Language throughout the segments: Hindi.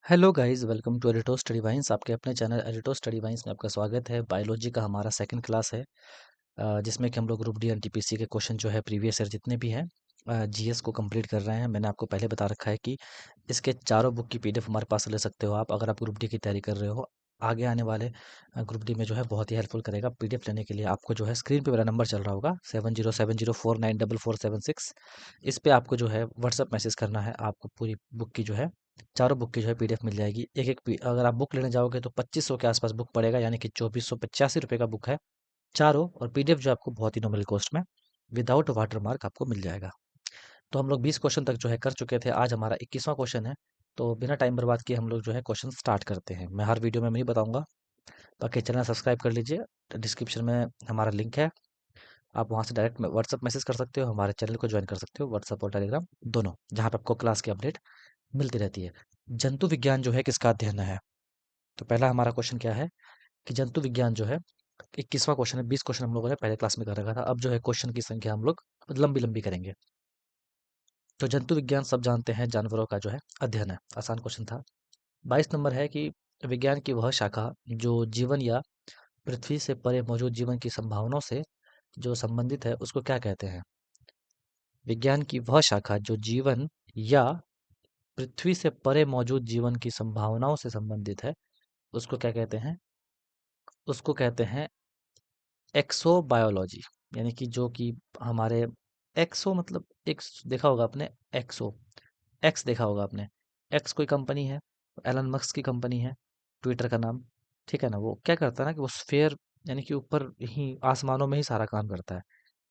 हेलो गाइस, वेलकम टू एडिटो स्टडी वाइन्स। आपके अपने चैनल एडिटो स्टडी वाइन्स में आपका स्वागत है। बायोलॉजी का हमारा सेकंड क्लास है, जिसमें कि हम लोग ग्रुप डी एनटीपीसी के क्वेश्चन जो है प्रीवियस ईयर जितने भी हैं जीएस को कंप्लीट कर रहे हैं। मैंने आपको पहले बता रखा है कि इसके चारों बुक की पीडीएफ हमारे पास से ले सकते हो आप, अगर आप ग्रुप डी की तैयारी कर रहे हो। आगे आने वाले ग्रुप डी में जो है बहुत ही हेल्पफुल करेगा। पीडीएफ लेने के लिए आपको जो है स्क्रीन पे मेरा नंबर चल रहा होगा 7070494476। इस पे आपको जो है व्हाट्सअप मैसेज करना है। आपको पूरी बुक की जो है चारों बुक की जो है पीडीएफ मिल जाएगी। अगर आप बुक लेने जाओगे तो 2500 के आसपास बुक पड़ेगा, यानी कि 2485 रुपये का बुक है चारों। और पीडीएफ जो आपको बहुत ही नॉमिनल कॉस्ट में विदाउट वाटरमार्क आपको मिल जाएगा। तो हम लोग 20 क्वेश्चन तक जो है कर चुके थे। आज हमारा 21वां क्वेश्चन है। तो बिना टाइम बर्बाद किए हम लोग जो है क्वेश्चन स्टार्ट करते हैं। मैं हर वीडियो में नहीं बताऊंगा, बाकी चैनल सब्सक्राइब कर लीजिए। डिस्क्रिप्शन में हमारा लिंक है, आप वहाँ से डायरेक्ट व्हाट्सअप मैसेज कर सकते हो, हमारे चैनल को ज्वाइन कर सकते हो, व्हाट्सअप और टेलीग्राम दोनों, जहाँ पे आपको क्लास की अपडेट मिलती रहती है। जंतु विज्ञान जो है किसका अध्ययन है? तो पहला हमारा क्वेश्चन क्या है कि जंतु विज्ञान जो है 21वां क्वेश्चन है। 20 क्वेश्चन हम लोगों ने पहले क्लास में कर रखा था। अब जो है क्वेश्चन की संख्या हम लोग लंबी लंबी करेंगे। तो जंतु विज्ञान सब जानते हैं, जानवरों का जो है अध्ययन है। आसान क्वेश्चन था। 22 नंबर है कि विज्ञान की वह शाखा जो जीवन या पृथ्वी से परे मौजूद जीवन की संभावनाओं से जो संबंधित है उसको क्या कहते हैं? विज्ञान की वह शाखा जो जीवन या पृथ्वी से परे मौजूद जीवन की संभावनाओं से संबंधित है उसको क्या कहते हैं? उसको कहते हैं एक्सोबायोलॉजी। यानी कि जो कि हमारे एक्सो मतलब एक्स देखा होगा आपने, एक्सो एक्स देखा होगा आपने। एक्स कोई कंपनी है, एलन मस्क की कंपनी है, ट्विटर का नाम। ठीक है ना? वो क्या करता है ना कि वो स्फेयर यानी कि ऊपर ही आसमानों में ही सारा काम करता है।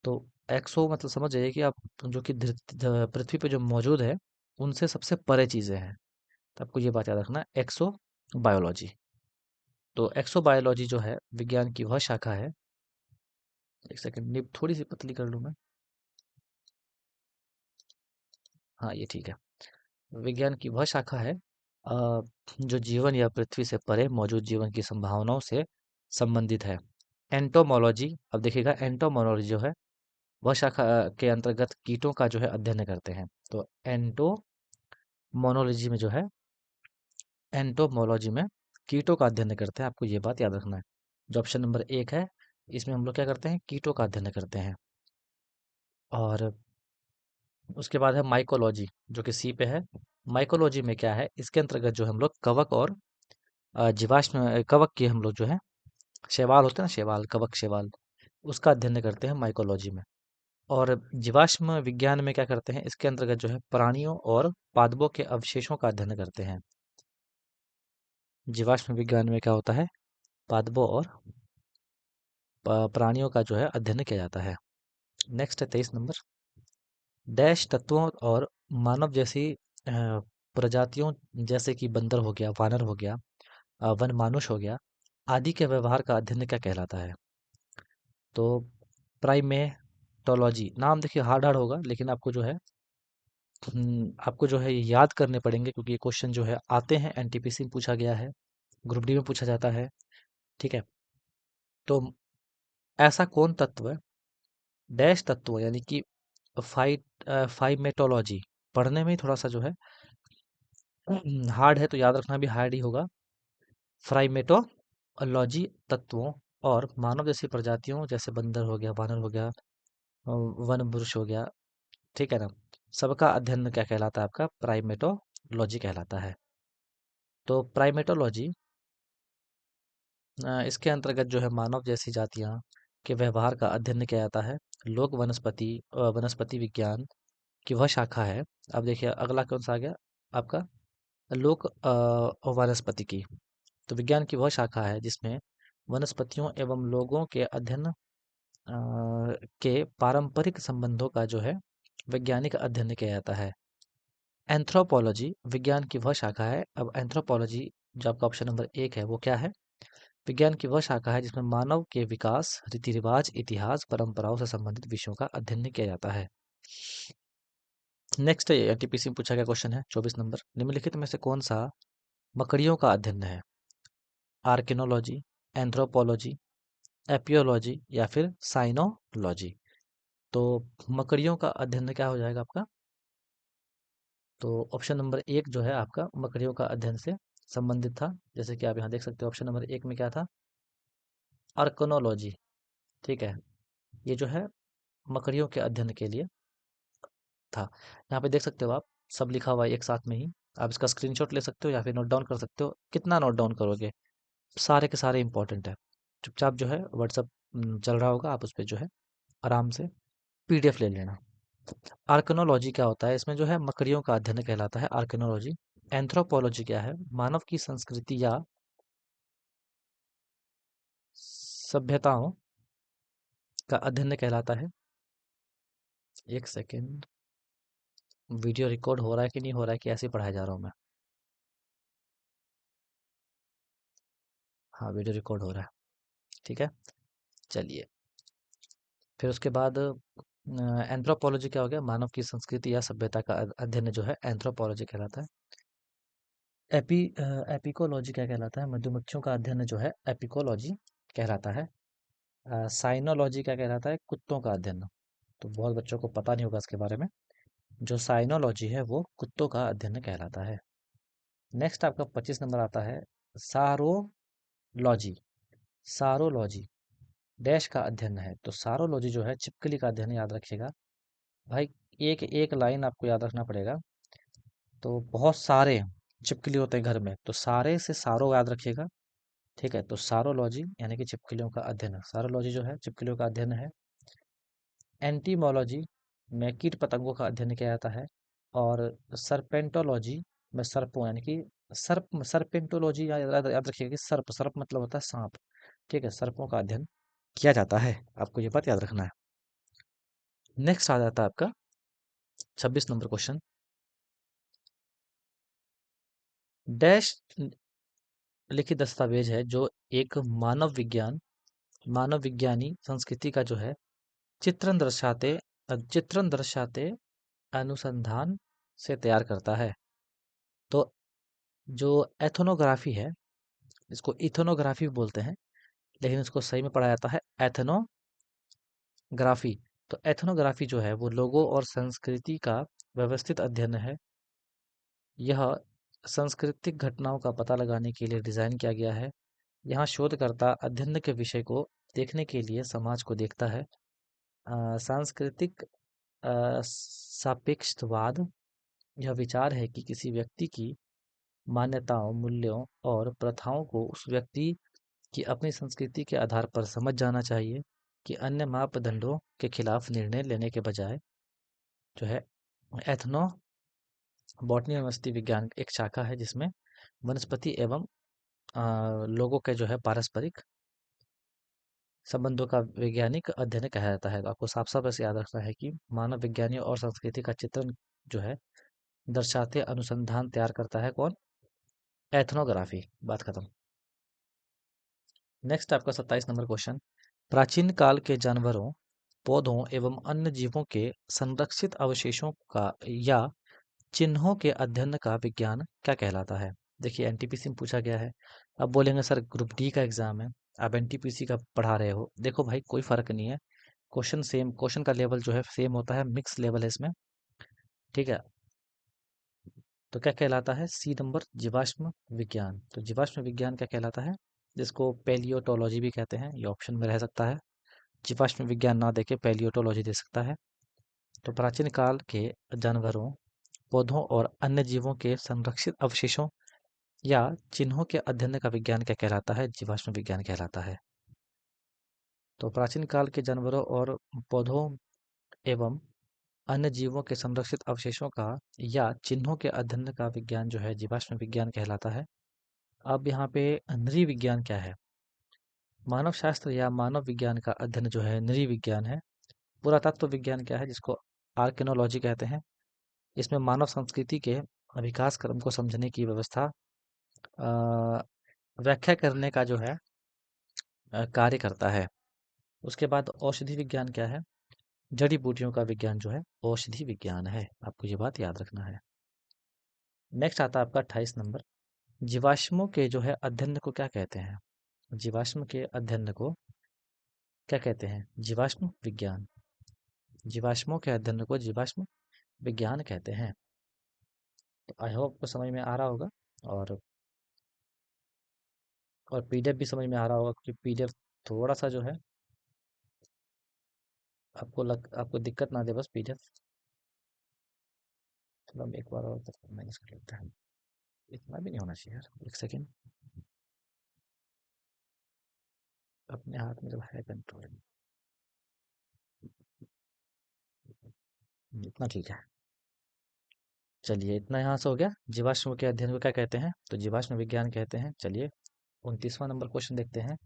तो एक्सो मतलब समझ जाइए कि आप जो कि पृथ्वी पे जो मौजूद है उनसे सबसे परे चीजें हैं। तो आपको ये बात याद रखना, एक्सो बायोलॉजी। तो एक्सो बायोलॉजी जो है विज्ञान की वह शाखा है। एक सेकंड, निब थोड़ी सी पतली कर लूँ मैं। हाँ, ये ठीक है। विज्ञान की वह शाखा है जो जीवन या पृथ्वी से परे मौजूद जीवन की संभावनाओं से संबंधित है। एंटोमोलॉजी, अब देखिएगा, एंटोमोलॉजी जो है वह शाखा के अंतर्गत कीटों का जो है अध्ययन करते हैं। तो एंटोमोनोलॉजी में जो है, एंटोमोलॉजी में कीटों का अध्ययन करते हैं। आपको ये बात याद रखना है। जो ऑप्शन नंबर 1 है, इसमें हम लोग क्या करते हैं? कीटों का अध्ययन करते हैं। और उसके बाद है माइकोलॉजी, जो कि सी पे है। माइकोलॉजी में क्या है? इसके अंतर्गत जो हम लोग कवक और जीवाश्म कवक की हम लोग जो है शैवाल होते हैं ना, शैवाल, कवक शैवाल, उसका अध्ययन करते हैं माइकोलॉजी में। और जीवाश्म विज्ञान में क्या करते हैं? इसके अंतर्गत जो है प्राणियों और पादपों के अवशेषों का अध्ययन करते हैं। जीवाश्म विज्ञान में क्या होता है? पादपों और प्राणियों का जो है अध्ययन किया जाता है। नेक्स्ट है 23 नंबर। डैश तत्वों और मानव जैसी प्रजातियों, जैसे कि बंदर हो गया, वानर हो गया, वन मानुष हो गया, आदि के व्यवहार का अध्ययन क्या कहलाता है? तो प्राइमेटोलॉजी। नाम देखिए हार्ड हार्ड होगा, लेकिन आपको जो है आपको जो है ये याद करने पड़ेंगे, क्योंकि ये क्वेश्चन जो है आते हैं, एनटीपीसी में पूछा गया है, ग्रुप डी में पूछा जाता है। ठीक है? तो ऐसा कौन तत्व है, डैश तत्व, यानी कि फाइमेटोलॉजी पढ़ने में ही थोड़ा सा जो है हार्ड है, तो याद रखना भी हार्ड ही होगा। फ्राइमेटोलॉजी तत्वों और मानव जैसी प्रजातियों, जैसे बंदर हो गया, वानर हो गया, वन पुरुष हो गया, ठीक है ना, सबका अध्ययन क्या कहलाता है? आपका प्राइमेटोलॉजी कहलाता है। तो प्राइमेटोलॉजी इसके अंतर्गत जो है मानव जैसी जातियां के व्यवहार का अध्ययन किया जाता है। लोक वनस्पति विज्ञान की वह शाखा है। अब देखिए अगला कौन सा आ गया आपका? लोक वनस्पति की। तो विज्ञान की वह शाखा है जिसमें वनस्पतियों एवं लोगों के अध्ययन के पारंपरिक संबंधों का जो है वैज्ञानिक अध्ययन किया जाता है। एंथ्रोपोलॉजी विज्ञान की वह शाखा है। अब एंथ्रोपोलॉजी जो आपका ऑप्शन नंबर 1 है वो क्या है? विज्ञान की वह शाखा है जिसमें मानव के विकास, रीति रिवाज, इतिहास, परंपराओं से संबंधित विषयों का अध्ययन किया जाता है। नेक्स्ट एनटीपीसी में पूछा गया क्वेश्चन है 24 नंबर। निम्नलिखित में से कौन सा मकड़ियों का अध्ययन है? आर्किनोलॉजी, एंथ्रोपोलॉजी, एपियोलॉजी या फिर साइनोलॉजी? तो मकड़ियों का अध्ययन क्या हो जाएगा आपका? तो ऑप्शन नंबर एक जो है आपका मकड़ियों का अध्ययन से संबंधित था। जैसे कि आप यहाँ देख सकते हो ऑप्शन नंबर एक में क्या था, आर्कनोलॉजी। ठीक है, ये जो है मकड़ियों के अध्ययन के लिए था। यहाँ पे देख सकते हो आप, सब लिखा हुआ है एक साथ में ही। आप इसका स्क्रीनशॉट ले सकते हो या फिर नोट डाउन कर सकते हो। कितना नोट डाउन करोगे, सारे के सारे इंपॉर्टेंट है। चुपचाप जो है व्हाट्सअप चल रहा होगा, आप उस पर जो है आराम से पीडीएफ ले लेना। आर्कनोलॉजी क्या होता है, इसमें जो है मकड़ियों का अध्ययन कहलाता है आर्कनोलॉजी। एंथ्रोपोलॉजी क्या है, मानव की संस्कृति या सभ्यताओं का अध्ययन कहलाता है। एक सेकेंड, वीडियो रिकॉर्ड हो रहा है कि नहीं हो रहा है, कि ऐसे ही पढ़ाया जा रहा हूँ मैं? हाँ, वीडियो रिकॉर्ड हो रहा है। ठीक है, चलिए। फिर उसके बाद एंथ्रोपोलॉजी क्या हो गया, मानव की संस्कृति या सभ्यता का अध्ययन जो है एंथ्रोपोलॉजी कहलाता है। एपिकोलॉजी क्या कहलाता है, मधुमक्खियों का अध्ययन जो है एपिकोलॉजी कहलाता है। साइनोलॉजी क्या कहलाता है, कुत्तों का अध्ययन। तो बहुत बच्चों को पता नहीं होगा इसके बारे में। जो साइनोलॉजी है वो कुत्तों का अध्ययन कहलाता है। नेक्स्ट आपका 25 नंबर आता है सारोलॉजी। सारोलॉजी डैश का अध्ययन है। तो सारोलॉजी जो है छिपकली का अध्ययन, याद रखिएगा भाई। एक एक लाइन आपको याद रखना पड़ेगा। तो बहुत सारे छिपकली होते हैं घर में, तो सारे से सारो याद रखिएगा। ठीक है, तो सारोलॉजी यानी कि छिपकलियों का अध्ययन, सारोलॉजी जो है छिपकलियों का अध्ययन है। एंटीमोलॉजी में कीट पतंगों का अध्ययन किया जाता है। और सर्पेंटोलॉजी में सर्पों यानी कि सर्पेंटोलॉजी याद रखिएगा कि सर्प, सर्प मतलब होता है सांप। ठीक है, सर्पों का अध्ययन किया जाता है, आपको ये बात याद रखना है। नेक्स्ट आ जाता है आपका 26 नंबर क्वेश्चन। डैश लिखित दस्तावेज है जो एक मानव विज्ञानी संस्कृति का जो है चित्रण दर्शाते अनुसंधान से तैयार करता है। तो जो एथनोग्राफी है, इसको इथनोग्राफी बोलते हैं, लेकिन इसको सही में पढ़ा जाता है एथनोग्राफी। तो एथनोग्राफी जो है वो लोगों और संस्कृति का व्यवस्थित अध्ययन है। यह सांस्कृतिक घटनाओं का पता लगाने के लिए डिज़ाइन किया गया है। यहाँ शोधकर्ता अध्ययन के विषय को देखने के लिए समाज को देखता है। सांस्कृतिक सापेक्षवाद यह विचार है कि किसी व्यक्ति की मान्यताओं, मूल्यों और प्रथाओं को उस व्यक्ति की अपनी संस्कृति के आधार पर समझ जाना चाहिए, कि अन्य मापदंडों के खिलाफ निर्णय लेने के बजाय जो है। एथनो बॉटनी वनस्पति विज्ञान एक शाखा है जिसमें वनस्पति एवं लोगों के जो है पारस्परिक संबंधों का वैज्ञानिक अध्ययन कहा जाता है। तो आपको साफ साफ ऐसे याद रखना है कि मानव विज्ञानियों और संस्कृति का चित्रण जो है दर्शाते अनुसंधान तैयार करता है कौन, एथनोग्राफी। बात खत्म। नेक्स्ट आपका 27 नंबर क्वेश्चन। प्राचीन काल के जानवरों, पौधों एवं अन्य जीवों के संरक्षित अवशेषों का या चिन्हों के अध्ययन का विज्ञान क्या कहलाता है। देखिए एनटीपीसी में पूछा गया है। अब बोलेंगे सर ग्रुप डी का एग्जाम है, आप एनटीपीसी का पढ़ा रहे हो। देखो भाई कोई फर्क नहीं है, क्वेश्चन सेम, क्वेश्चन का लेवल जो है सेम होता है, मिक्स लेवल है इसमें। ठीक है, तो क्या कहलाता है, सी नंबर जीवाश्म विज्ञान। तो जीवाश्म विज्ञान क्या कहलाता है, जिसको पेलियोटोलॉजी भी कहते हैं। ये ऑप्शन में रह सकता है, जीवाश्म विज्ञान ना देके पेलियोटोलॉजी दे सकता है। तो प्राचीन काल के जानवरों, पौधों और अन्य जीवों के संरक्षित अवशेषों या चिन्हों के अध्ययन का विज्ञान क्या कहलाता है, जीवाश्म विज्ञान कहलाता है। तो प्राचीन काल के जानवरों और पौधों एवं अन्य जीवों के संरक्षित अवशेषों का या चिन्हों के अध्ययन का विज्ञान जो है जीवाश्म विज्ञान कहलाता है। अब यहाँ पे नृविज्ञान क्या है, मानव शास्त्र या मानव विज्ञान का अध्ययन जो है नृविज्ञान है। पुरातत्व विज्ञान क्या है, जिसको आर्कियोलॉजी कहते हैं। इसमें मानव संस्कृति के विकास क्रम को समझने की व्यवस्था व्याख्या करने का जो है कार्य करता है। उसके बाद औषधि विज्ञान क्या है, जड़ी बूटियों का विज्ञान जो है औषधि विज्ञान है। आपको ये बात याद रखना है। नेक्स्ट आता है आपका 28 नंबर। जीवाश्मों के जो है अध्ययन को क्या कहते हैं, जीवाश्म के अध्ययन को क्या कहते हैं, जीवाश्म विज्ञान। जीवाश्मों के अध्ययन को जीवाश्म विज्ञान कहते हैं। तो आई होप आपको समझ में आ रहा होगा। और पीडीएफ भी समझ में आ रहा होगा, क्योंकि पीडीएफ थोड़ा सा जो है आपको दिक्कत ना दे, बस पीडीएफ। चलो हम एक बार और मैनेज कर लेते हैं। इतना भी नहीं होना चाहिए यार, एक सेकेंड। अपने हाथ में जब है कंट्रोल, इतना ठीक है। चलिए, इतना यहाँ से हो गया। जीवाश्म के अध्ययन को क्या कहते हैं? तो जीवाश्म विज्ञान कहते हैं। चलिए 29वां नंबर क्वेश्चन देखते हैं।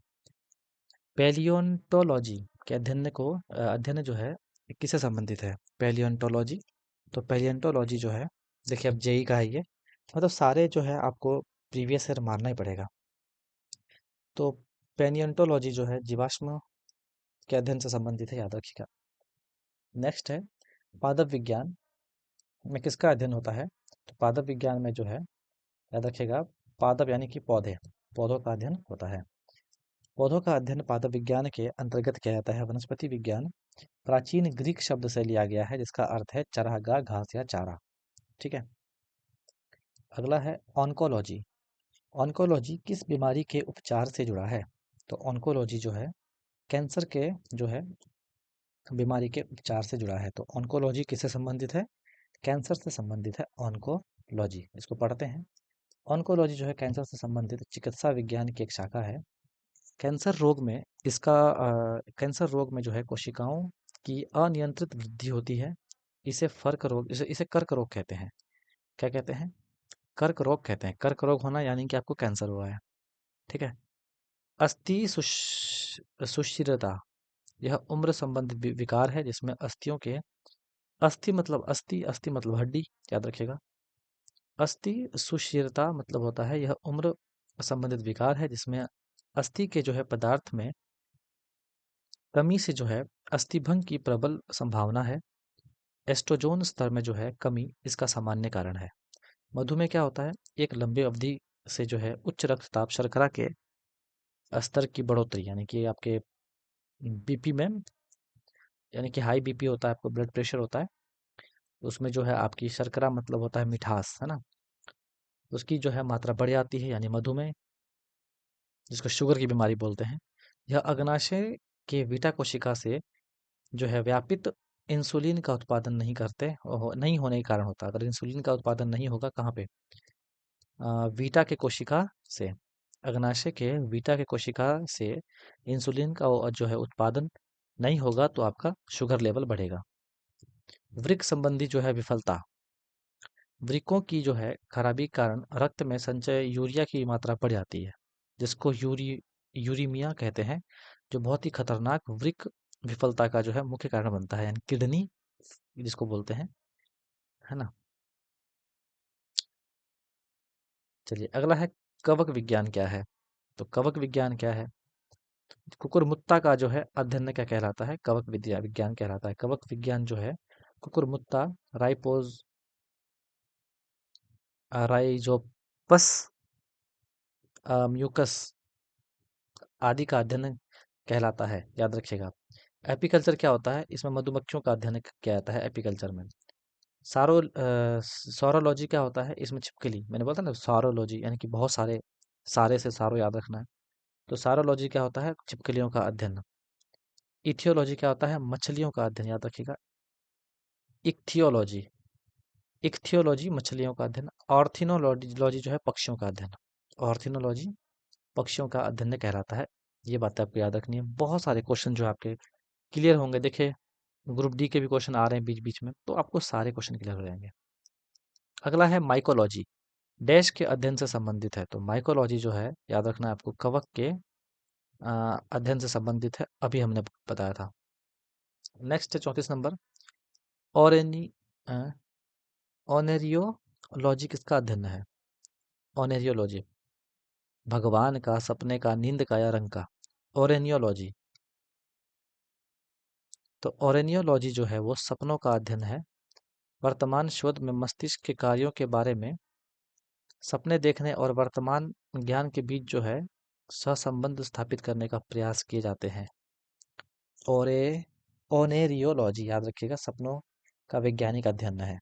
पैलियोंटोलॉजी के अध्ययन जो है किससे संबंधित है? पैलियोंटोलॉजी। तो पैलियोंटोलॉजी जो है, देखिए अब जेई का है ये, मतलब सारे जो है आपको प्रीवियस ईयर मारना ही पड़ेगा। तो पैलियोंटोलॉजी जो है जीवाश्म के अध्ययन से संबंधित है, याद रखिएगा। नेक्स्ट है पादप विज्ञान में किसका अध्ययन होता है? तो पादप विज्ञान में जो है, याद रखिएगा, पादप यानी कि पौधे, पौधों का अध्ययन होता है। पौधों का अध्ययन पादप विज्ञान के अंतर्गत किया जाता है। वनस्पति विज्ञान प्राचीन ग्रीक शब्द से लिया गया है, जिसका अर्थ है चरागाह, घास या चारा। ठीक है। अगला है ऑन्कोलॉजी। ऑन्कोलॉजी किस बीमारी के उपचार से जुड़ा है? तो ऑन्कोलॉजी जो है कैंसर के जो है बीमारी के उपचार से जुड़ा है। तो ऑन्कोलॉजी किससे संबंधित है? कैंसर से संबंधित है ऑन्कोलॉजी। इसको पढ़ते हैं। ऑन्कोलॉजी जो है कैंसर से संबंधित चिकित्सा विज्ञान की एक शाखा है। कैंसर रोग में जो है कोशिकाओं की अनियंत्रित वृद्धि होती है। इसे कर्क रोग कहते हैं। क्या कहते हैं? कर्क रोग कहते हैं। कर्क रोग होना यानी कि आपको कैंसर हुआ है। ठीक है। सुशिरता, यह उम्र संबंधित विकार है, जिसमें अस्थियों के अस्थि मतलब हड्डी, याद रखिएगा। अस्थि सुशिरता मतलब होता है यह उम्र संबंधित विकार है, जिसमें अस्थि के जो है पदार्थ में कमी से जो है अस्थिभंग की प्रबल संभावना है। एस्ट्रोजोन स्तर में जो है कमी इसका सामान्य कारण है। मधुमेह क्या होता है? एक लंबी अवधि से जो है उच्च रक्तचाप, शर्करा के स्तर की बढ़ोतरी, यानी कि आपके बीपी में, यानी कि हाई बीपी होता है, आपको ब्लड प्रेशर होता है, उसमें जो है आपकी शर्करा मतलब होता है मिठास, है ना, उसकी जो है मात्रा बढ़ जाती है, यानी मधुमेह, जिसको शुगर की बीमारी बोलते हैं। यह अग्नाशय के बीटा कोशिका से जो है व्यापित इंसुलिन का उत्पादन नहीं होने के कारण होता है। अगर इंसुलिन का उत्पादन नहीं होगा कहाँ पे? बीटा के कोशिका से, अग्नाशय के बीटा के कोशिका से इंसुलिन का जो है उत्पादन नहीं होगा, तो आपका शुगर लेवल बढ़ेगा। वृक्क संबंधी जो है विफलता, वृक्कों की जो है खराबी के कारण रक्त में संचय यूरिया की मात्रा बढ़ जाती है, जिसको यूरीमिया कहते हैं, जो बहुत ही खतरनाक वृक्क विफलता का जो है मुख्य कारण बनता है, यानी किडनी जिसको बोलते हैं, है ना। चलिए अगला है कवक विज्ञान क्या है? तो कवक विज्ञान क्या है? कुकुरमुत्ता का जो है अध्ययन क्या कहलाता है? कवक विद्या विज्ञान कहलाता है। कवक विज्ञान जो है कुकुरमुत्ता, राइपोज राइजोपस म्यूकस आदि का अध्ययन कहलाता है, याद रखिएगा। एपीकल्चर क्या होता है? इसमें मधुमक्खियों का अध्ययन किया जाता है एपीकल्चर में। सौरोलॉजी क्या होता है? इसमें छिपकली, मैंने बोला था ना सौरोलॉजी, यानी कि बहुत सारे, सारे से सारो याद रखना है। तो सौरोलॉजी क्या होता है? छिपकलियों का अध्ययन। इथियोलॉजी क्या होता है? मछलियों का अध्ययन, याद रखिएगा। इक्थियोलॉजी, इक्थियोलॉजी मछलियों का अध्ययन। ऑर्थिनोलॉजी जो है पक्षियों का अध्ययन। ऑर्थिनोलॉजी पक्षियों का अध्ययन कहलाता है। ये बात आपको याद रखनी है। बहुत सारे क्वेश्चन जो आपके क्लियर होंगे, देखिए ग्रुप डी के भी क्वेश्चन आ रहे हैं बीच बीच में, तो आपको सारे क्वेश्चन क्लियर हो जाएंगे। अगला है माइकोलॉजी, डैश के अध्ययन से संबंधित है। तो माइकोलॉजी जो है याद रखना है आपको, कवक के अध्ययन से संबंधित है, अभी हमने बताया था। नेक्स्ट है 34 नंबर, ऑरेनी ऑनेरियोलॉजी किसका अध्ययन है? ऑनेरियोलॉजी भगवान का, सपने का, नींद का या रंग का? ओरेनियोलॉजी। तो ओरेनियोलॉजी जो है वो सपनों का अध्ययन है। वर्तमान शोध में मस्तिष्क के कार्यों के बारे में सपने देखने और वर्तमान ज्ञान के बीच जो है सहसंबंध स्थापित करने का प्रयास किए जाते हैं। ओरे ओनेरियोलॉजी याद रखिएगा, सपनों का वैज्ञानिक अध्ययन है।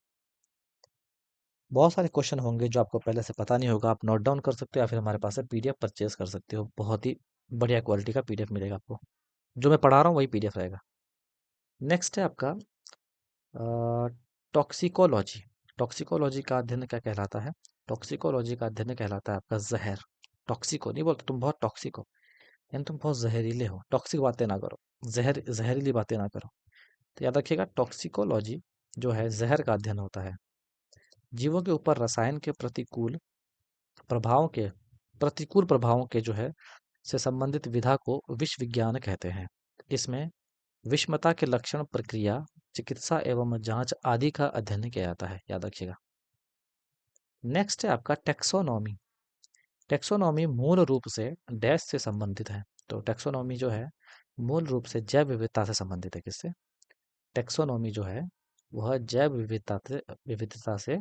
बहुत सारे क्वेश्चन होंगे जो आपको पहले से पता नहीं होगा, आप नोट डाउन कर सकते हो या फिर हमारे पास से पीडीएफ परचेज कर सकते हो। बहुत ही बढ़िया क्वालिटी का पीडीएफ मिलेगा आपको। जो मैं पढ़ा रहा हूँ वही पीडीएफ रहेगा। नेक्स्ट है आपका टॉक्सिकोलॉजी। टॉक्सिकोलॉजी का अध्ययन क्या कहलाता है? टॉक्सिकोलॉजी का अध्ययन कहलाता है आपका जहर। टॉक्सिको नहीं बोलते, तुम बहुत टॉक्सिक हो, यानी तुम बहुत जहरीले हो। टॉक्सिक बातें ना करो, जहरीली बातें ना करो। तो याद रखिएगा, टॉक्सिकोलॉजी जो है जहर का अध्ययन होता है। जीवों के ऊपर रसायन के प्रभावों के प्रतिकूल प्रभावों के जो है से संबंधित विधा को विष विज्ञान कहते हैं। इसमें विषमता के लक्षण, प्रक्रिया, चिकित्सा एवं जांच आदि का अध्ययन किया जाता है, याद रखिएगा। नेक्स्ट है आपका टेक्सोनॉमी। टेक्सोनॉमी मूल रूप से डैश से संबंधित है। तो टेक्सोनॉमी जो है मूल रूप से जैव विविधता से संबंधित है। किससे? टेक्सोनॉमी जो है वह जैव विविधता से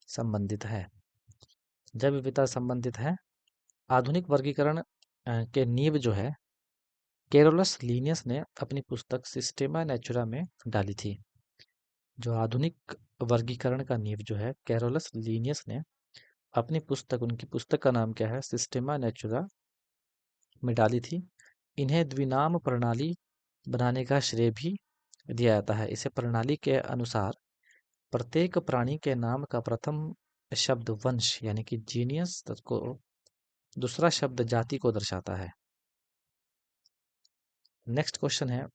संबंधित है। जैव विविधता से संबंधित है। आधुनिक वर्गीकरण के नींव जो है कैरोलस लीनियस ने अपनी पुस्तक सिस्टेमा नेचुरा में डाली थी। जो आधुनिक वर्गीकरण का नींव जो है कैरोलस लीनियस ने अपनी पुस्तक, उनकी पुस्तक का नाम क्या है, सिस्टेमा नेचुरा में डाली थी। इन्हें द्विनाम प्रणाली बनाने का श्रेय भी दिया जाता है। इसे प्रणाली के अनुसार प्रत्येक प्राणी के नाम का प्रथम शब्द वंश यानी कि जीनियस को, दूसरा शब्द जाति को दर्शाता है। नेक्स्ट क्वेश्चन है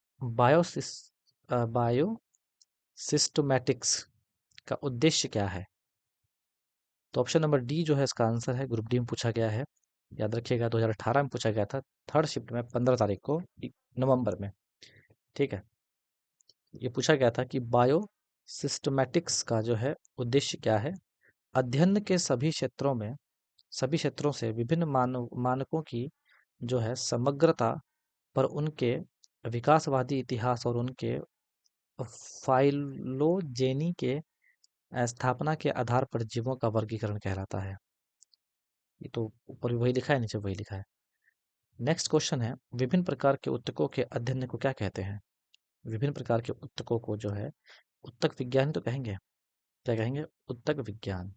बायोसिस्टमैटिक्स का उद्देश्य क्या है? तो ऑप्शन नंबर डी जो है इसका आंसर है, ग्रुप डी में पूछा गया है। याद रखिएगा 2018 में पूछा गया था, थर्ड शिफ्ट में 15 तारीख को, नवंबर में। ठीक है, ये पूछा गया था कि बायो सिस्टमैटिक्स का जो है उद्देश्य क्या है। अध्ययन के सभी क्षेत्रों से विभिन्न मानकों की जो है समग्रता पर उनके विकासवादी इतिहास और उनके फाइलोजेनी के स्थापना के आधार पर जीवों का वर्गीकरण कहलाता है। ये तो ऊपर भी वही लिखा है, नीचे वही लिखा है। नेक्स्ट क्वेश्चन है विभिन्न प्रकार के उत्तकों के अध्ययन को क्या कहते हैं? विभिन्न प्रकार के उत्तकों को जो है उत्तक विज्ञान तो कहेंगे। क्या कहेंगे? उत्तक विज्ञान।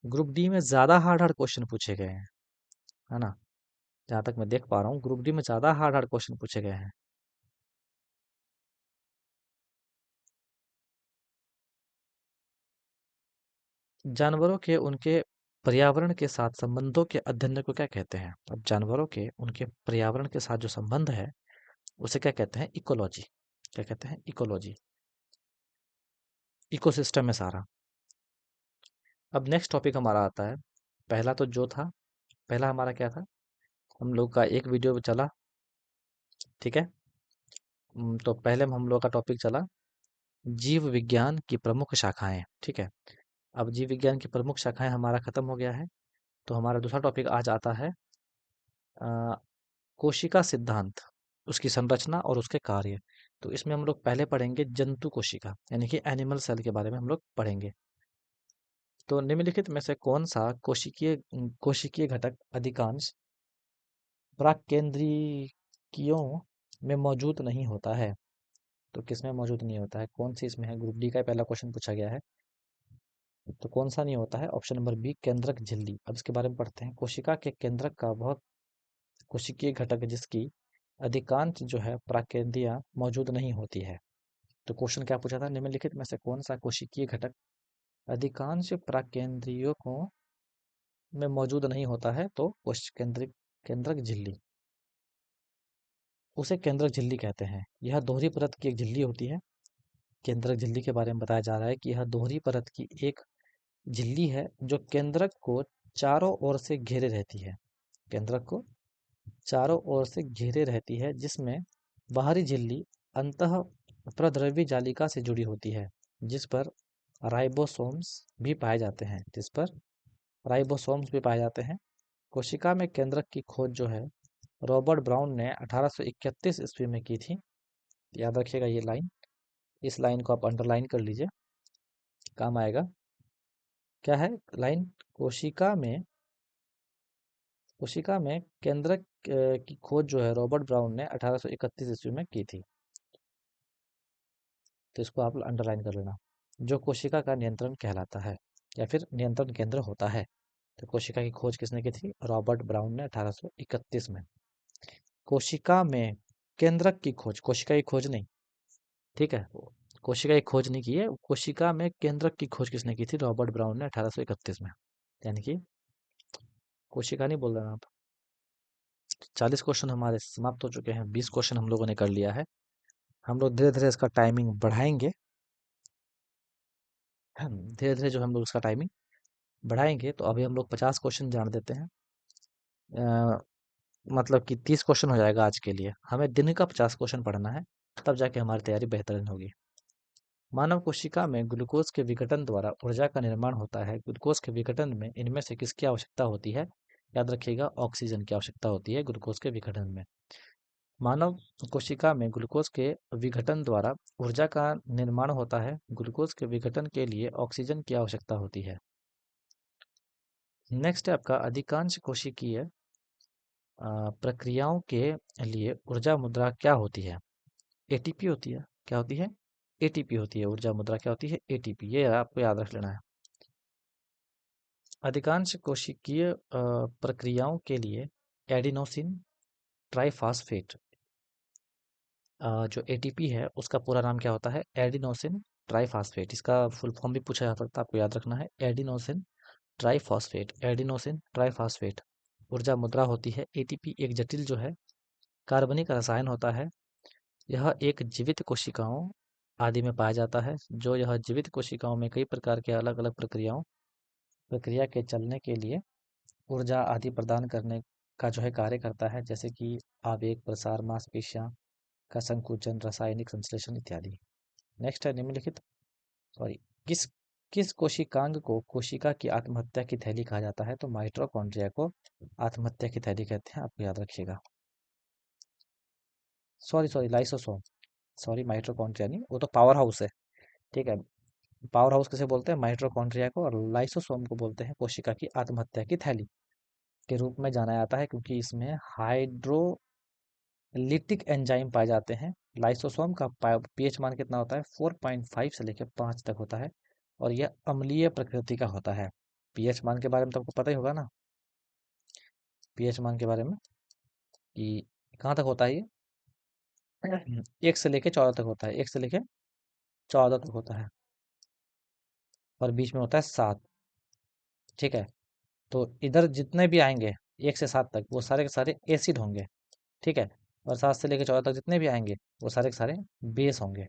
ग्रुप डी में ज्यादा हार्ड हार्ड क्वेश्चन पूछे गए हैं, है ना? जहां तक मैं देख पा रहा हूँ ग्रुप डी में ज्यादा हार्ड हार्ड क्वेश्चन पूछे गए हैं। जानवरों के उनके पर्यावरण के साथ संबंधों के अध्ययन को क्या कहते हैं? अब जानवरों के उनके पर्यावरण के साथ जो संबंध है उसे क्या कहते हैं? इकोलॉजी। क्या कहते हैं? इकोलॉजी। इकोसिस्टम है सारा। अब नेक्स्ट टॉपिक हमारा आता है, पहला तो जो था, पहला हमारा क्या था, हम लोग का एक वीडियो चला, ठीक है। तो पहले हम लोग का टॉपिक चला जीव विज्ञान की प्रमुख शाखाएं, ठीक है। अब जीव विज्ञान की प्रमुख शाखाएं हमारा खत्म हो गया है। तो हमारा दूसरा टॉपिक आज आता है अ, कोशिका सिद्धांत, उसकी संरचना और उसके कार्य। तो इसमें हम लोग पहले पढ़ेंगे जंतु कोशिका यानी कि एनिमल सेल के बारे में हम लोग पढ़ेंगे। तो निम्नलिखित में से कौन सा कोशिकीय घटक अधिकांश प्राकेंद्रिकियों में मौजूद नहीं होता है? तो किसमें मौजूद नहीं होता है? कौन सी इसमें है? ग्रुप डी का पहला क्वेश्चन पूछा गया है। तो कौन सा नहीं होता है? ऑप्शन नंबर बी केंद्रक झिल्ली। अब इसके बारे में पढ़ते हैं। कोशिका के केंद्रक का वह कोशिकीय घटक जिसकी अधिकांश जो है प्राकेंद्रियां मौजूद नहीं होती है। तो क्वेश्चन क्या पूछा था? निम्नलिखित में से कौन सा कोशिकीय घटक अधिकांश प्राकेंद्रियों को में मौजूद नहीं होता है? तो कोश केंद्रिक केंद्रक झिल्ली, उसे केंद्रक झिल्ली कहते हैं। यह दोहरी परत की एक झिल्ली होती है। केंद्रक झिल्ली के बारे में बताया जा रहा है कि यह दोहरी परत की एक झिल्ली है जो केंद्रक को चारों ओर से घेरे रहती है। केंद्रक को चारों ओर से घेरे रहती है, जिसमें बाहरी झिल्ली अंतः प्रद्रव्य जालिका से जुड़ी होती है, जिस पर राइबोसोम्स भी पाए जाते हैं। जिस पर राइबोसोम्स भी पाए जाते हैं। कोशिका में केंद्रक की खोज जो है रॉबर्ट ब्राउन ने 1831 ईस्वी में की थी। याद रखिएगा ये लाइन, इस लाइन को आप अंडरलाइन कर लीजिए, काम आएगा। क्या है लाइन? कोशिका में केंद्रक की खोज जो है रॉबर्ट ब्राउन ने 1831 ईस्वी में की थी। तो इसको आप अंडरलाइन कर लेना, जो कोशिका का नियंत्रण कहलाता है। या फिर नियंत्रण केंद्र होता है। तो कोशिका की खोज किसने की थी? रॉबर्ट ब्राउन ने 1831 में। कोशिका में केंद्रक की खोज, कोशिका की खोज नहीं, ठीक है, कोशिका की खोज नहीं की है, कोशिका में केंद्रक की खोज किसने की थी? रॉबर्ट ब्राउन ने 1831 में। यानी कि कोशिका नहीं बोल रहे आप। 40 क्वेश्चन हमारे समाप्त हो चुके हैं, 20 क्वेश्चन हम लोगों ने कर लिया है। हम लोग धीरे धीरे इसका टाइमिंग बढ़ाएंगे, धीरे धीरे जो हम लोग इसका टाइमिंग बढ़ाएंगे। तो अभी हम लोग 50 क्वेश्चन जान देते हैं। मतलब कि 30 क्वेश्चन हो जाएगा आज के लिए। हमें दिन का 50 क्वेश्चन पढ़ना है, तब जाके हमारी तैयारी बेहतरीन होगी। मानव कोशिका में ग्लूकोज के विघटन द्वारा ऊर्जा का निर्माण होता है। ग्लूकोज के विघटन में इनमें से किसकी आवश्यकता होती है? याद रखिएगा, ऑक्सीजन की आवश्यकता होती है ग्लूकोज के विघटन में। मानव कोशिका में ग्लूकोज के विघटन द्वारा ऊर्जा का निर्माण होता है। ग्लूकोज के विघटन के लिए ऑक्सीजन की आवश्यकता होती है। नेक्स्ट है आपका, अधिकांश कोशिकीय प्रक्रियाओं के लिए ऊर्जा मुद्रा क्या होती है? एटीपी होती है। क्या होती है? एटीपी होती है। ऊर्जा मुद्रा क्या होती है? एटीपी। ये आपको याद रख लेना है। अधिकांश कोशिकीय प्रक्रियाओं के लिए एडिनोसिन ट्राइफॉस्फेट, जो एटीपी है उसका पूरा नाम क्या होता है? Adenosine triphosphate. इसका फुल फॉर्म भी पूछा जा सकता है, आपको याद रखना है, एडिनोसिन ट्राइफॉस्फेट। एडिनोसिन ट्राइफॉस्फेट ऊर्जा मुद्रा होती है। एटीपी एक जटिल जो है कार्बनिक रसायन होता है। यह एक जीवित कोशिकाओं आदि में पाया जाता है। जो यह जीवित कोशिकाओं में कई प्रकार के अलग अलग प्रक्रिया के चलने के लिए ऊर्जा आदि प्रदान करने का जो है कार्य करता है, जैसे कि आवेग प्रसार, मांसपेशियां का संकुचन, रासायनिक संश्लेषण इत्यादि। नेक्स्ट है निम्नलिखित, सॉरी, किस किस कोशिकांग को कोशिका की आत्महत्या की थैली कहा जाता है? तो माइटोकॉन्ड्रिया को आत्महत्या की थैली कहते हैं, आपको याद रखिएगा। Sorry sorry, lysosome. Sorry, mitochondria नहीं, वो तो पावर हाउस है। ठीक है, पावर हाउस किसे बोलते हैं? माइटोकॉन्ड्रिया को। और लाइसोसोम को बोलते हैं कोशिका की आत्महत्या की थैली के रूप में जाना जाता है, क्योंकि इसमें हाइड्रोलिटिक एंजाइम पाए जाते हैं। लाइसोसोम का पीएच मान कितना होता है? 4.5 से लेकर 5 तक होता है, और यह अम्लीय प्रकृति का होता है। पीएच मान के बारे में तो आपको पता ही होगा ना, पीएच मान के बारे में, कि कहाँ तक होता है ये? 1 से लेके 14 तक होता है, 1 से लेके 14 तक होता है, और बीच में होता है 7। ठीक है, तो इधर जितने भी आएंगे 1 से 7 तक, वो सारे के सारे एसिड होंगे। ठीक है, और 7 से लेकर 14 तक जितने भी आएंगे वो सारे के सारे बेस होंगे।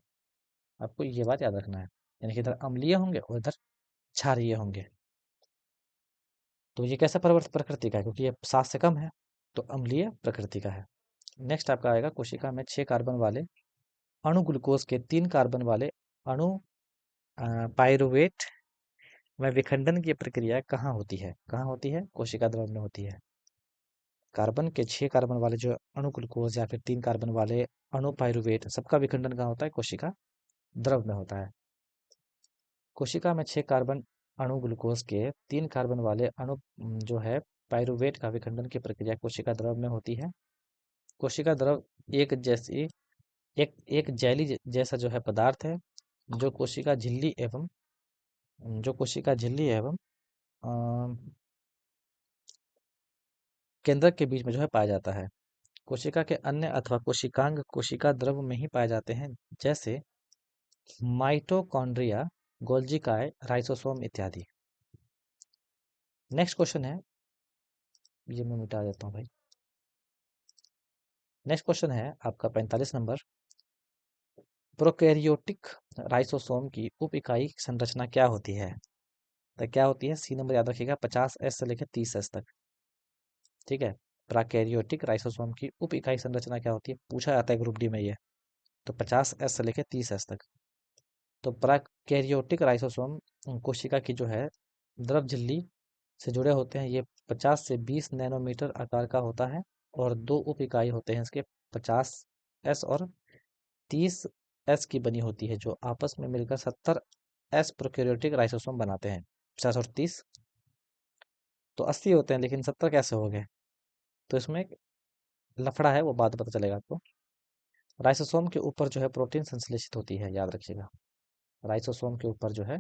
आपको ये बात याद रखना है, यानी कि इधर अम्लीय होंगे और इधर क्षारीय होंगे। तो ये कैसा परिवर्त प्रकृति का है? क्योंकि ये 7 से कम है, तो अम्लीय प्रकृति का है। नेक्स्ट आपका आएगा, कोशिका में 6 कार्बन वाले अणु ग्लूकोज के 3 कार्बन वाले अणु पाइरुवेट में विखंडन की प्रक्रिया कहाँ होती है? कहाँ होती है? कोशिका द्रव में होती है। कार्बन के 6 कार्बन वाले जो अणु ग्लूकोज या फिर 3 कार्बन वाले अणु पाइरुवेट, सबका विखंडन कहाँ होता है? कोशिका द्रव में होता है। कोशिका में 6 कार्बन अणु ग्लूकोज के 3 कार्बन वाले अणु जो है पाइरुवेट का विखंडन की प्रक्रिया कोशिका द्रव में होती है। कोशिका द्रव एक जैसी एक एक जैली जैसा जो है पदार्थ है, जो कोशिका झिल्ली एवं जो कोशिका झिल्ली एवं अ, केंद्रक के बीच में जो है पाया जाता है। कोशिका के अन्य अथवा कोशिकांग कोशिका द्रव में ही पाए जाते हैं, जैसे माइटोकॉन्ड्रिया, गोल्जी काय, राइसोसोम इत्यादि। नेक्स्ट क्वेश्चन है, ये मैं मिटा देता हूँ भाई। नेक्स्ट क्वेश्चन है आपका 45 नंबर, प्रोकैरियोटिक राइसोसोम की उप इकाई संरचना क्या होती है? तो क्या होती है? सी नंबर याद रखिएगा, 50S से लेकर 30S तक। ठीक है, प्रोकैरियोटिक राइसोसोम की उप इकाई संरचना क्या होती है? पूछा जाता है ग्रुप डी में ये। तो 50S से लेकर 30S तक। तो प्रोकैरियोटिक राइसोसोम कोशिका की जो है द्रव झिल्ली से जुड़े होते हैं। ये 50 से 20 नैनोमीटर आकार का होता है, और 2 उप इकाई होते हैं इसके, 50S और 30S की बनी होती है, जो आपस में मिलकर 70S प्रोकैरियोटिक राइसोसोम बनाते हैं। 50 और 30 तो 80 होते हैं, लेकिन 70 कैसे हो गए? तो इसमें एक लफड़ा है, वो बात पता चलेगा आपको। राइसोसोम के ऊपर जो है प्रोटीन संश्लेषित होती है, याद रखिएगा। राइसोसोम के ऊपर जो है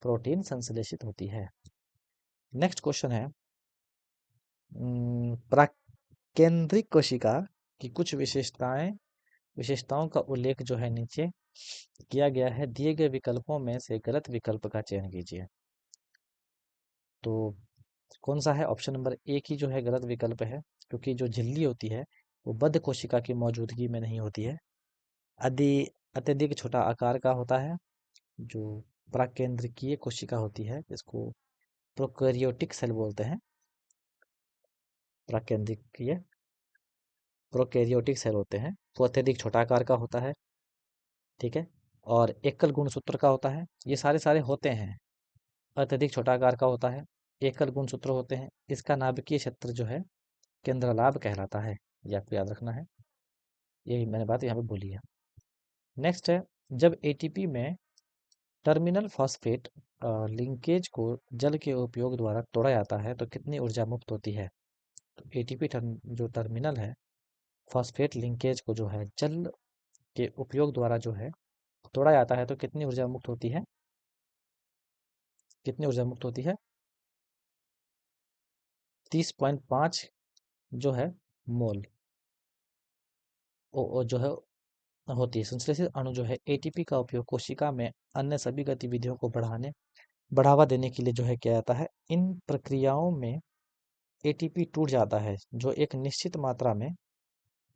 प्रोटीन संश्लेषित होती है। नेक्स्ट क्वेश्चन है, प्राकेंद्रिक कोशिका की कुछ विशेषताओं का उल्लेख जो है नीचे किया गया है, दिए गए विकल्पों में से गलत विकल्प का चयन कीजिए। तो कौन सा है? ऑप्शन नंबर ए की जो है गलत विकल्प है, क्योंकि जो झिल्ली होती है वो बद्ध कोशिका की मौजूदगी में नहीं होती है। अति अत्यधिक छोटा आकार का होता है। जो प्राकेंद्रिकीय कोशिका होती है इसको प्रोकैरियोटिक सेल बोलते हैं। प्राकेंद्रिकीय प्रोकैरियोटिक सेल होते हैं, वो अत्यधिक छोटा आकार का होता है। ठीक है। और एकल गुणसूत्र का होता है। ये सारे सारे होते हैं। अत्यधिक छोटा आकार का होता है, एकल गुणसूत्र होते हैं। इसका नाभिकीय क्षेत्र जो है केंद्रलाभ कहलाता है। ये आपको याद रखना है, यही मैंने बात यहाँ पे बोली है। नेक्स्ट है, जब एटीपी में टर्मिनल फॉस्फेट लिंकेज को जल के उपयोग द्वारा तोड़ा जाता है तो कितनी ऊर्जा मुक्त होती है? तो एटीपी जो टर्मिनल है फॉस्फेट लिंकेज को जो है जल के उपयोग द्वारा जो है तोड़ा जाता है तो कितनी ऊर्जा मुक्त होती है? कितनी ऊर्जा मुक्त होती है? 30.5 जो है मोल जो है होती है। संश्लेषित अणु जो है एटीपी का उपयोग कोशिका में अन्य सभी गतिविधियों को बढ़ावा देने के लिए जो है किया जाता है। इन प्रक्रियाओं में एटीपी टूट जाता है जो एक निश्चित मात्रा में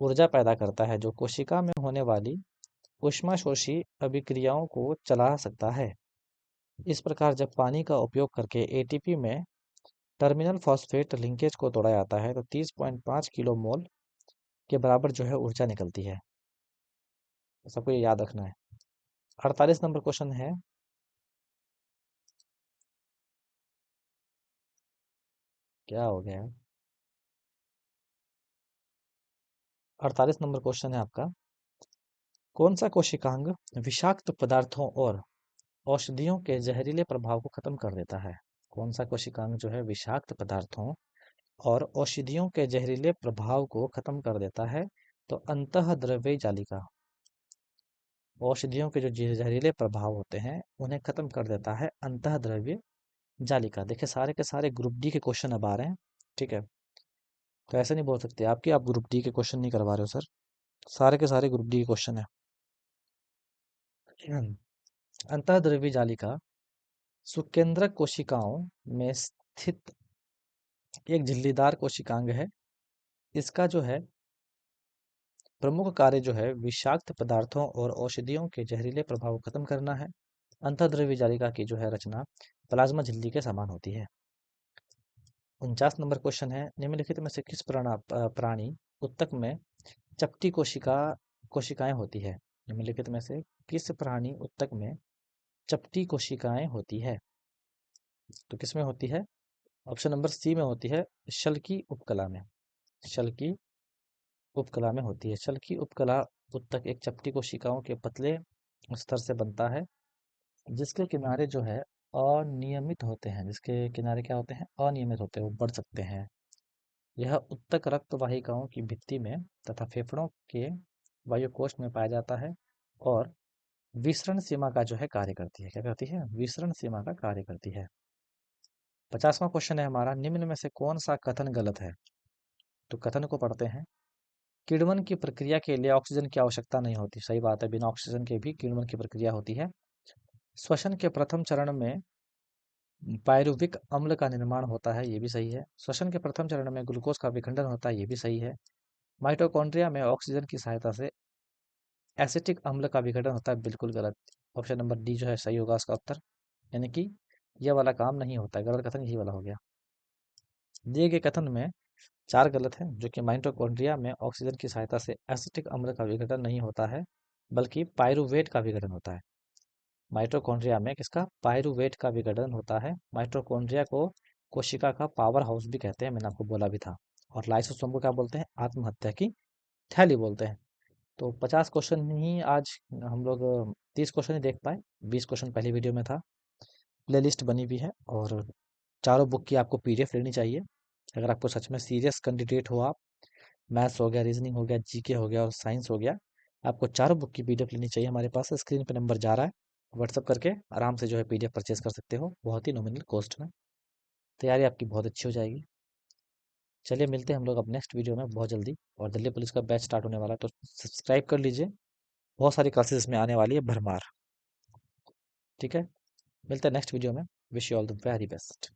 ऊर्जा पैदा करता है, जो कोशिका में होने वाली ऊष्माशोषी अभिक्रियाओं को चला सकता है। इस प्रकार जब पानी का उपयोग करके एटीपी में टर्मिनल फॉस्फेट लिंकेज को तोड़ा जाता है तो 30.5 किलो मोल के बराबर जो है ऊर्जा निकलती है। सबको ये याद रखना है। 48 नंबर क्वेश्चन है, क्या हो गया है? 48 नंबर क्वेश्चन है आपका, कौन सा कोशिकांग विषाक्त पदार्थों और औषधियों के जहरीले प्रभाव को खत्म कर देता है? कौन सा कोशिकांग जो है विषाक्त पदार्थों और औषधियों के जहरीले प्रभाव को खत्म कर देता है? तो अंतःद्रव्यी जालिका औषधियों के जो जहरीले प्रभाव होते हैं उन्हें खत्म कर देता है अंतःद्रव्य जालिका। देखिए सारे के सारे ग्रुप डी के क्वेश्चन अब आ रहे हैं। ठीक है, तो ऐसे नहीं बोल सकते आपकी आप ग्रुप डी के क्वेश्चन नहीं करवा रहे हो सर। सारे के सारे ग्रुप डी के क्वेश्चन है। अंतःद्रव्य जालिका सुकेंद्रक कोशिकाओं में स्थित एक झिल्लीदार कोशिकांग है। इसका जो है प्रमुख कार्य जो है विषाक्त पदार्थों और औषधियों के जहरीले प्रभाव को खत्म करना है। अंतःद्रव्य जालिका की जो है रचना प्लाज्मा झिल्ली के समान होती है। 49 नंबर क्वेश्चन है, निम्नलिखित में से किस प्राणी उत्तक में चपटी कोशिकाएं होती है? निम्नलिखित में से किस प्राणी उत्तक में चपटी कोशिकाएं होती है? तो किस में होती है? ऑप्शन नंबर सी में होती है, शल की उपकला में। शल की उपकला में होती है। शल की उपकला उत्तक एक चपटी कोशिकाओं के पतले स्तर से बनता है जिसके किनारे जो है अनियमित होते हैं। जिसके किनारे क्या होते हैं? अनियमित होते हैं, वो बढ़ सकते हैं। यह उत्तक रक्त वाहिकाओं की भित्ति में तथा फेफड़ों के वायुकोष में पाया जाता है और विसरण सीमा का जो है कार्य करती है। क्या करती है? विसरण सीमा का कार्य करती है। 50वां क्वेश्चन है हमारा, निम्न में से कौन सा कथन गलत है? तो कथन को पढ़ते हैं। किण्वन की प्रक्रिया के लिए ऑक्सीजन की आवश्यकता नहीं होती। सही बात है, बिना ऑक्सीजन के भी किण्वन की प्रक्रिया होती है। श्वसन के प्रथम चरण में पायरुविक अम्ल का निर्माण होता है, ये भी सही है। श्वसन के प्रथम चरण में ग्लूकोज का विखंडन होता है, ये भी सही है। माइटोकॉन्ड्रिया में ऑक्सीजन की सहायता से एसिटिक अम्ल का विघटन होता है, बिल्कुल गलत। ऑप्शन नंबर डी जो है सही होगा उसका उत्तर, यानी कि यह वाला काम नहीं होता है। गलत कथन यही वाला हो गया। दिए गए कथन में चार गलत है, जो कि माइटोकॉन्ड्रिया में ऑक्सीजन की सहायता से एसिटिक अम्ल का विघटन नहीं होता है बल्कि पायरुवेट का विघटन होता है। माइटोकॉन्ड्रिया में किसका? पायरुवेट का विघटन होता है। माइटोकॉन्ड्रिया को कोशिका का पावर हाउस भी कहते हैं, मैंने आपको बोला भी था। और लाइसोसोम को क्या बोलते हैं? आत्महत्या की थैली बोलते हैं। तो 50 क्वेश्चन ही आज हम लोग 30 क्वेश्चन ही देख पाए, 20 क्वेश्चन पहली वीडियो में था। प्ले लिस्ट बनी हुई है और चारों बुक की आपको पीडीएफ लेनी चाहिए। अगर आपको सच में सीरियस कैंडिडेट हो आप, मैथ्स हो गया, रीजनिंग हो गया, जीके हो गया और साइंस हो गया, आपको चारों बुक की पीडीएफ लेनी चाहिए। हमारे पास स्क्रीन पे नंबर जा रहा है, व्हाट्सअप करके आराम से जो है पीडीएफ परचेज कर सकते हो, बहुत ही नॉमिनल कॉस्ट में। तैयारी आपकी बहुत अच्छी हो जाएगी। चलिए मिलते हैं हम लोग अब नेक्स्ट वीडियो में बहुत जल्दी। और दिल्ली पुलिस का बैच स्टार्ट होने वाला है, तो सब्सक्राइब कर लीजिए। बहुत सारी क्लासेस इसमें आने वाली है भरमार। ठीक है, मिलते हैं नेक्स्ट वीडियो में। Wish you all the very best.